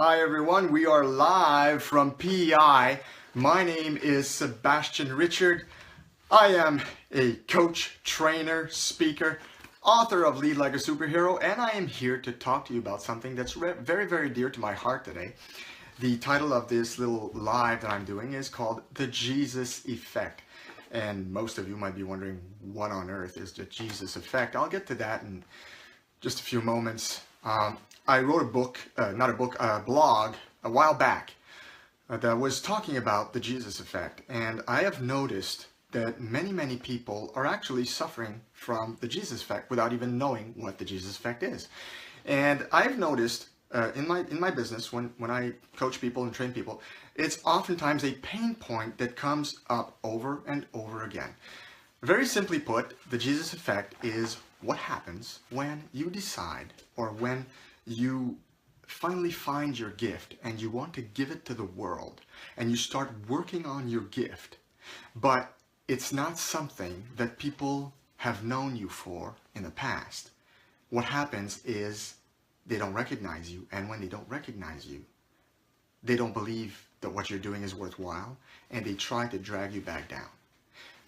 Hi everyone, we are live from PEI. My name is Sebastien Richard. I am a coach, trainer, speaker, author of Lead Like a Superhero, and I am here to talk to you about something that's very, very dear to my heart today. The title of this little live that I'm doing is called The Jesus Effect. And most of you might be wondering, what on earth is the Jesus Effect? I'll get to that in just a few moments. I wrote a blog a while back that was talking about the Jesus Effect. And I have noticed that many people are actually suffering from the Jesus Effect without even knowing what the Jesus Effect is. And I've noticed in my business, when I coach people and train people, it's oftentimes a pain point that comes up over and over again. Very simply put, the Jesus Effect is what happens when you decide, or when you finally find your gift and you want to give it to the world and you start working on your gift, but it's not something that people have known you for in the past. What happens is they don't recognize you, and when they don't recognize you, they don't believe that what you're doing is worthwhile, and they try to drag you back down.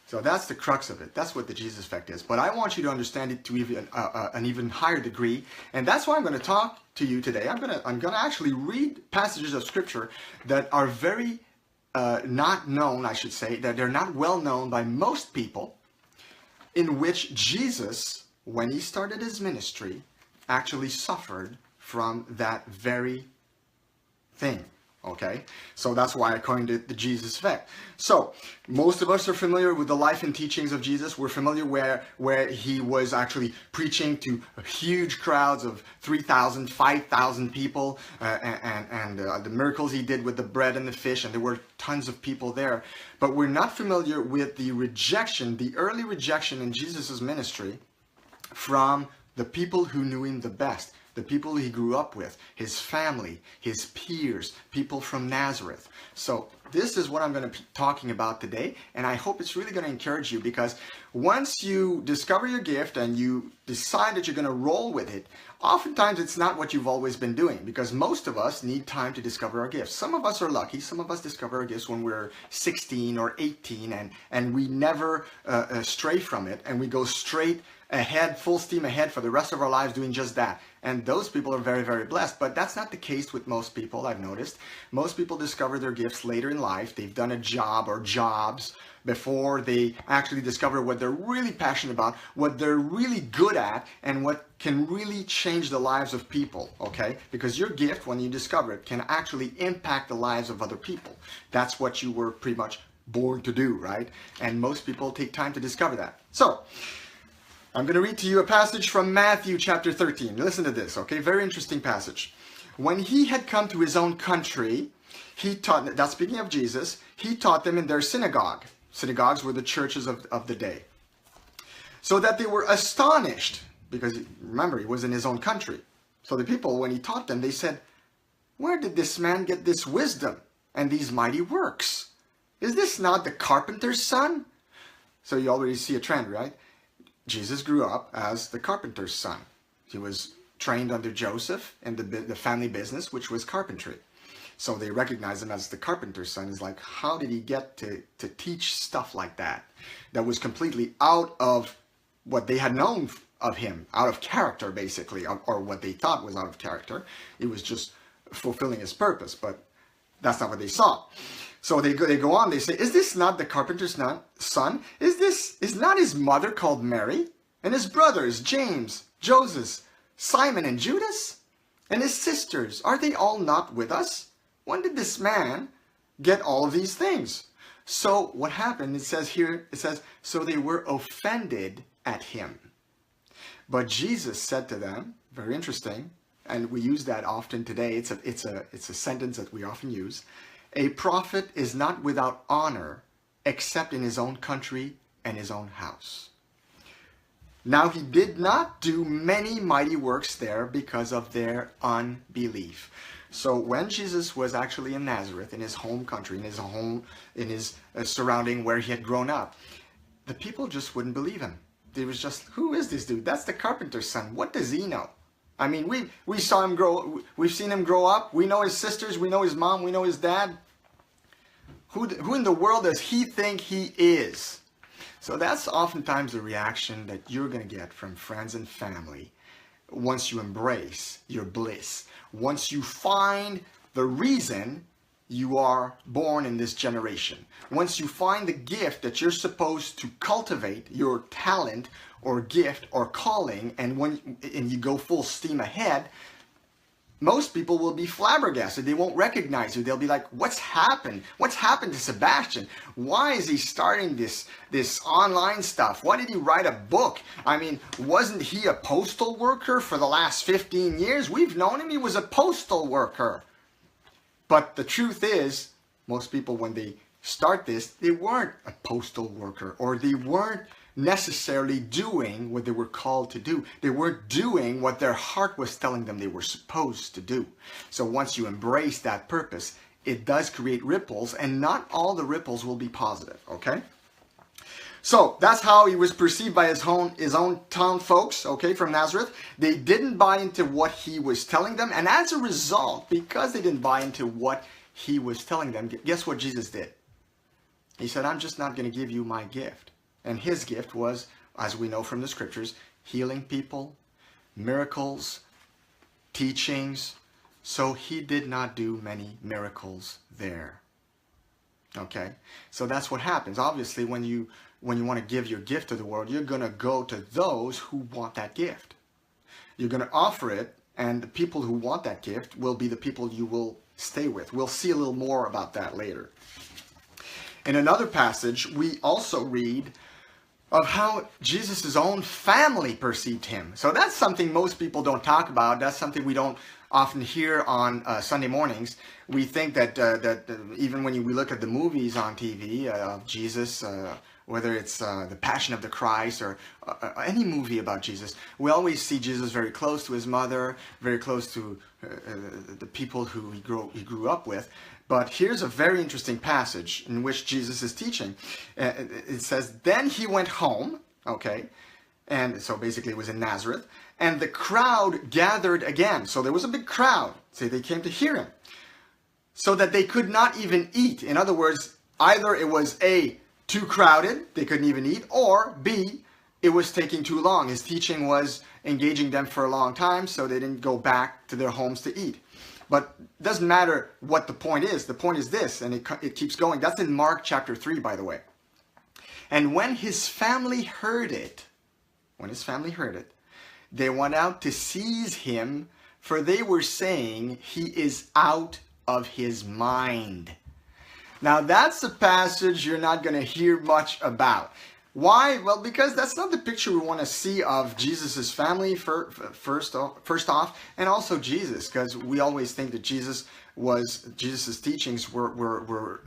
So that's the crux of it. That's what the Jesus Effect is. But I want you to understand it to even an even higher degree, and that's why I'm going to talk to you today. I'm going to actually read passages of Scripture that are very not known, I should say, that they're not well known by most people, in which Jesus, when he started his ministry, actually suffered from that very thing. Okay, so that's why I coined it the Jesus Effect. So most of us are familiar with the life and teachings of Jesus. We're familiar where he was actually preaching to huge crowds of 3,000, 5,000 people, and the miracles he did with the bread and the fish, and there were tons of people there. But we're not familiar with the rejection, the early rejection in Jesus's ministry from the people who knew him the best. The people he grew up with, his family, his peers, people from Nazareth. So this is what I'm going to be talking about today, and I hope it's really going to encourage you, because once you discover your gift and you decide that you're going to roll with it, oftentimes it's not what you've always been doing, because most of us need time to discover our gifts. Some of us are lucky. Some of us discover our gifts when we're 16 or 18, and we never stray from it, and we go straight ahead, full steam ahead for the rest of our lives doing just that. And those people are very, very blessed. But that's not the case with most people, I've noticed. Most people discover their gifts later in life. They've done a job or jobs before they actually discover what they're really passionate about, what they're really good at, and what can really change the lives of people, okay? Because your gift, when you discover it, can actually impact the lives of other people. That's what you were pretty much born to do, right? And most people take time to discover that. So I'm going to read to you a passage from Matthew chapter 13. Listen to this, okay? Very interesting passage. When he had come to his own country, he taught, that's speaking of Jesus, he taught them in their synagogue. Synagogues were the churches of the day. So that they were astonished, because remember, he was in his own country. So the people, when he taught them, they said, "Where did this man get this wisdom and these mighty works? Is this not the carpenter's son?" So you already see a trend, right? Jesus grew up as the carpenter's son. He was trained under Joseph in the family business, which was carpentry. So they recognized him as the carpenter's son. It's like, how did he get to teach stuff like that? That was completely out of what they had known of him, out of character, basically, or what they thought was out of character. It was just fulfilling his purpose, but that's not what they saw. So they go on, they say, "Is this not the carpenter's son? Is not his mother called Mary? And his brothers, James, Joseph, Simon, and Judas? And his sisters, are they all not with us? When did this man get all of these things?" So what happened, it says here, so they were offended at him. But Jesus said to them, very interesting, and we use that often today, it's a sentence that we often use, "A prophet is not without honor except in his own country and his own house." Now he did not do many mighty works there because of their unbelief. So when Jesus was actually in Nazareth, in his home country, in his surrounding where he had grown up, the people just wouldn't believe him. They was just, "Who is this dude? That's the carpenter's son. What does he know?" I mean, we saw him grow, we've seen him grow up. We know his sisters, we know his mom, we know his dad. Who in the world does he think he is? So that's oftentimes the reaction that you're going to get from friends and family once you embrace your bliss. Once you find the reason you are born in this generation. Once you find the gift that you're supposed to cultivate, your talent or gift or calling, and you go full steam ahead, most people will be flabbergasted. They won't recognize you. They'll be like, what's happened? What's happened to Sebastien? Why is he starting this online stuff? Why did he write a book? I mean, wasn't he a postal worker for the last 15 years? We've known him. He was a postal worker. But the truth is, most people, when they start this, they weren't a postal worker, or they weren't necessarily doing what they were called to do. They weren't doing what their heart was telling them they were supposed to do. So once you embrace that purpose, it does create ripples, and not all the ripples will be positive, okay? So that's how he was perceived by his own town folks, okay, from Nazareth. They didn't buy into what he was telling them, and as a result, because they didn't buy into what he was telling them, guess what Jesus did? He said, I'm just not going to give you my gift. And his gift was, as we know from the scriptures, healing people, miracles, teachings. So he did not do many miracles there. Okay, so that's what happens. Obviously, when you want to give your gift to the world, you're going to go to those who want that gift. You're going to offer it, and the people who want that gift will be the people you will stay with. We'll see a little more about that later. In another passage, we also read of how Jesus' own family perceived him. So that's something most people don't talk about. That's something we don't often hear on Sunday mornings. We think that even when we look at the movies on TV of Jesus, whether it's the Passion of the Christ or any movie about Jesus, we always see Jesus very close to his mother, very close to the people who he grew up with. But here's a very interesting passage in which Jesus is teaching. It says, then he went home, okay, and so basically it was in Nazareth, and the crowd gathered again. So there was a big crowd. So they came to hear him, so that they could not even eat. In other words, either it was A, too crowded, they couldn't even eat, or B, it was taking too long. His teaching was engaging them for a long time, so they didn't go back to their homes to eat. But it doesn't matter what the point is. The point is this, and it keeps going. That's in Mark chapter 3, by the way. And when his family heard it, they went out to seize him, for they were saying, he is out of his mind. Now that's a passage you're not going to hear much about. Why? Well, because that's not the picture we want to see of Jesus' family first off, and also Jesus, because we always think that Jesus' teachings were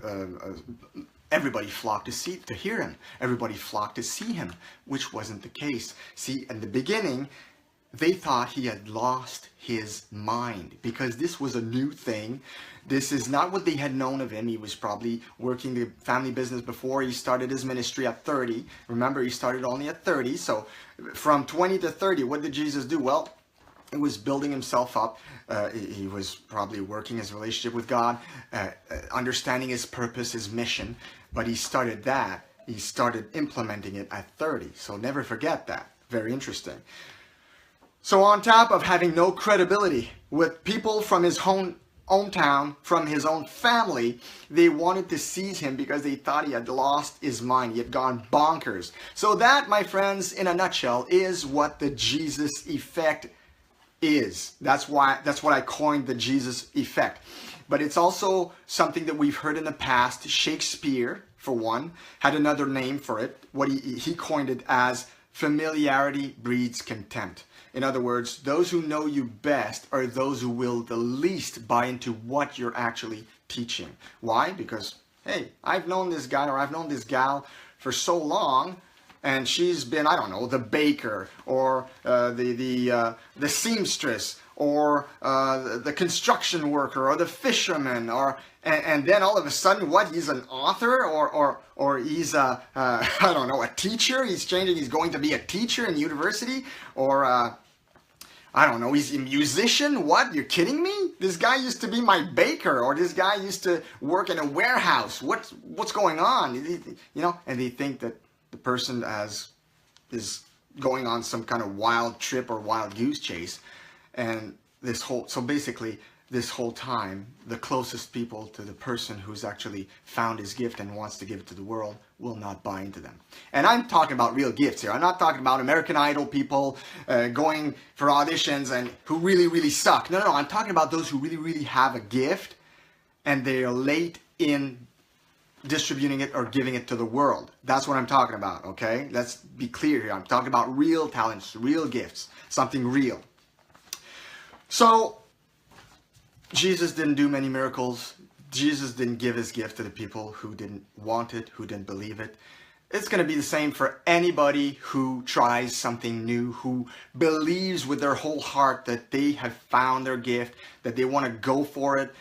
everybody flocked to hear him. Everybody flocked to see him, which wasn't the case. See, in the beginning, they thought he had lost his mind because this was a new thing. This is not what they had known of him. He was probably working the family business before. He started his ministry at 30. Remember, he started only at 30. So from 20 to 30, what did Jesus do? Well, he was building himself up. He was probably working his relationship with God, understanding his purpose, his mission. But he started that. He started implementing it at 30. So never forget that. Very interesting. So on top of having no credibility with people from his own town, from his own family, they wanted to seize him because they thought he had lost his mind. He had gone bonkers. So that, my friends, in a nutshell, is what the Jesus effect is. That's what I coined the Jesus effect. But it's also something that we've heard in the past. Shakespeare, for one, had another name for it. What he coined it as familiarity breeds contempt. In other words, those who know you best are those who will the least buy into what you're actually teaching. Why? Because, hey, I've known this guy or I've known this gal for so long, and she's been, I don't know, the baker or the seamstress or the construction worker or the fisherman, and then all of a sudden, what? He's an author or he's I don't know, a teacher. He's changing. He's going to be a teacher in university, or I don't know, he's a musician? What? You're kidding me? This guy used to be my baker, or this guy used to work in a warehouse. What's going on? You know, and they think that the person is going on some kind of wild trip or wild goose chase. And so basically, this whole time, the closest people to the person who's actually found his gift and wants to give it to the world will not buy into them. And I'm talking about real gifts here. I'm not talking about American Idol people going for auditions and who really, really suck. No, I'm talking about those who really, really have a gift and they are late in distributing it or giving it to the world. That's what I'm talking about, okay? Let's be clear here. I'm talking about real talents, real gifts, something real. So, Jesus didn't do many miracles. Jesus didn't give his gift to the people who didn't want it, who didn't believe it. It's going to be the same for anybody who tries something new, who believes with their whole heart that they have found their gift, that they want to go for it.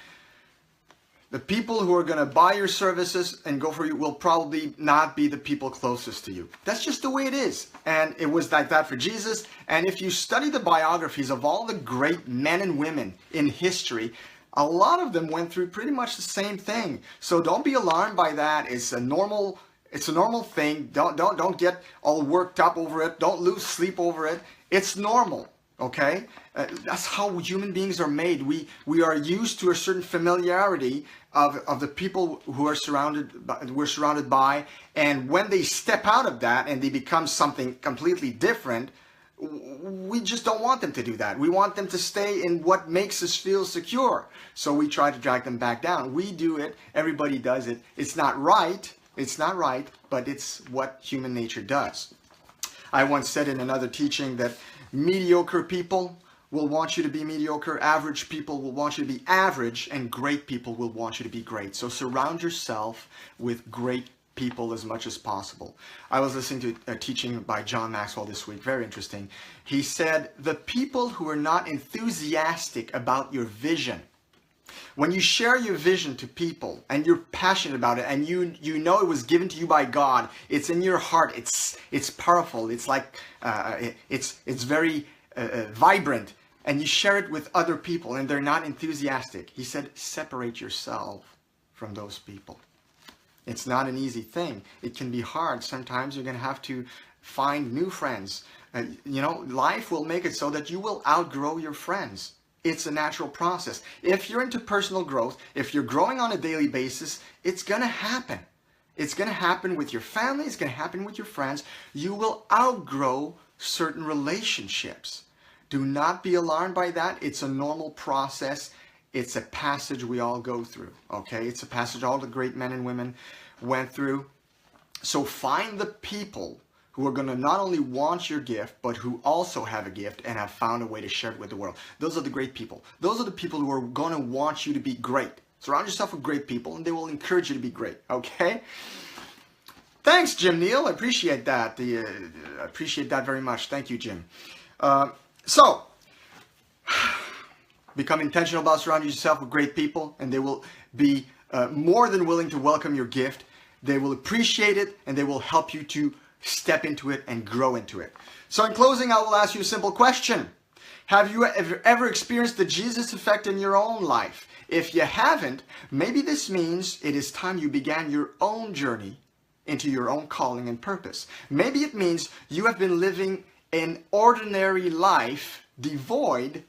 The people who are going to buy your services and go for you will probably not be the people closest to you. That's just the way it is. And it was like that for Jesus. And if you study the biographies of all the great men and women in history, a lot of them went through pretty much the same thing. So don't be alarmed by that. It's a normal thing. Don't get all worked up over it. Don't lose sleep over it. It's normal. Okay? That's how human beings are made. We are used to a certain familiarity of the people who we're surrounded by, and when they step out of that and they become something completely different, we just don't want them to do that. We want them to stay in what makes us feel secure. So we try to drag them back down. We do it. Everybody does it. It's not right. It's not right, but it's what human nature does. I once said in another teaching that mediocre people will want you to be mediocre, average people will want you to be average, and great people will want you to be great. So surround yourself with great people as much as possible. I was listening to a teaching by John Maxwell this week, very interesting. He said, the people who are not enthusiastic about your vision, when you share your vision to people and you're passionate about it and you know it was given to you by God, it's in your heart, it's powerful, it's like it's very vibrant, and you share it with other people and they're not enthusiastic. He said, separate yourself from those people. It's not an easy thing. It can be hard. Sometimes you're going to have to find new friends. Life will make it so that you will outgrow your friends. It's a natural process. If you're into personal growth, if you're growing on a daily basis, it's going to happen. It's going to happen with your family. It's going to happen with your friends. You will outgrow certain relationships. Do not be alarmed by that. It's a normal process. It's a passage we all go through, okay? It's a passage all the great men and women went through. So find the people who are going to not only want your gift, but who also have a gift and have found a way to share it with the world. Those are the great people. Those are the people who are going to want you to be great. Surround yourself with great people and they will encourage you to be great, okay? Thanks, Jim Neal. I appreciate that. I appreciate that very much. Thank you, Jim. So, become intentional about surrounding yourself with great people, and they will be more than willing to welcome your gift. They will appreciate it, and they will help you to step into it and grow into it. So in closing, I will ask you a simple question. Have you ever experienced the Jesus effect in your own life? If you haven't, maybe this means it is time you began your own journey into your own calling and purpose. Maybe it means you have been living an ordinary life devoid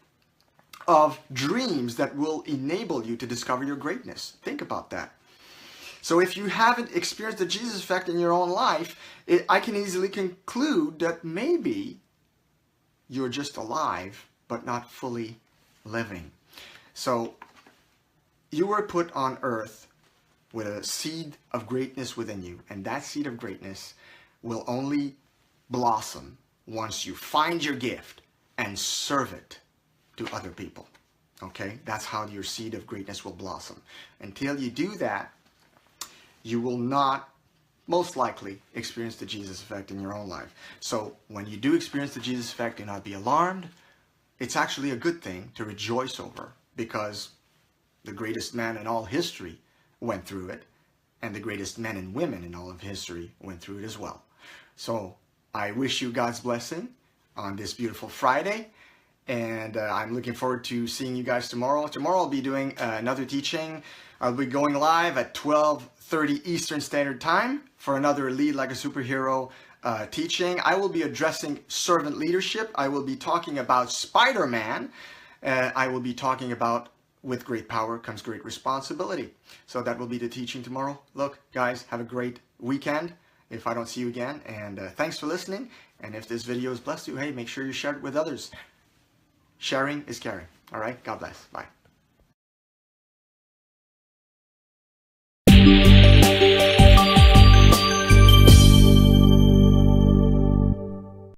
of dreams that will enable you to discover your greatness. Think about that. So if you haven't experienced the Jesus effect in your own life, I can easily conclude that maybe you're just alive, but not fully living. So you were put on earth with a seed of greatness within you, and that seed of greatness will only blossom once you find your gift and serve it to other people. Okay? That's how your seed of greatness will blossom. Until you do that, you will not, most likely, experience the Jesus effect in your own life. So when you do experience the Jesus effect, do not be alarmed. It's actually a good thing to rejoice over, because the greatest man in all history went through it, and the greatest men and women in all of history went through it as well. So I wish you God's blessing on this beautiful Friday, and I'm looking forward to seeing you guys tomorrow. Tomorrow I'll be doing another teaching. I'll be going live at 12:30 Eastern Standard Time for another Lead Like a Superhero teaching. I will be addressing servant leadership. I will be talking about Spider-Man. I will be talking about with great power comes great responsibility. So that will be the teaching tomorrow. Look, guys, have a great weekend if I don't see you again. And thanks for listening. And if this video has blessed you, hey, make sure you share it with others. Sharing is caring. All right? God bless. Bye.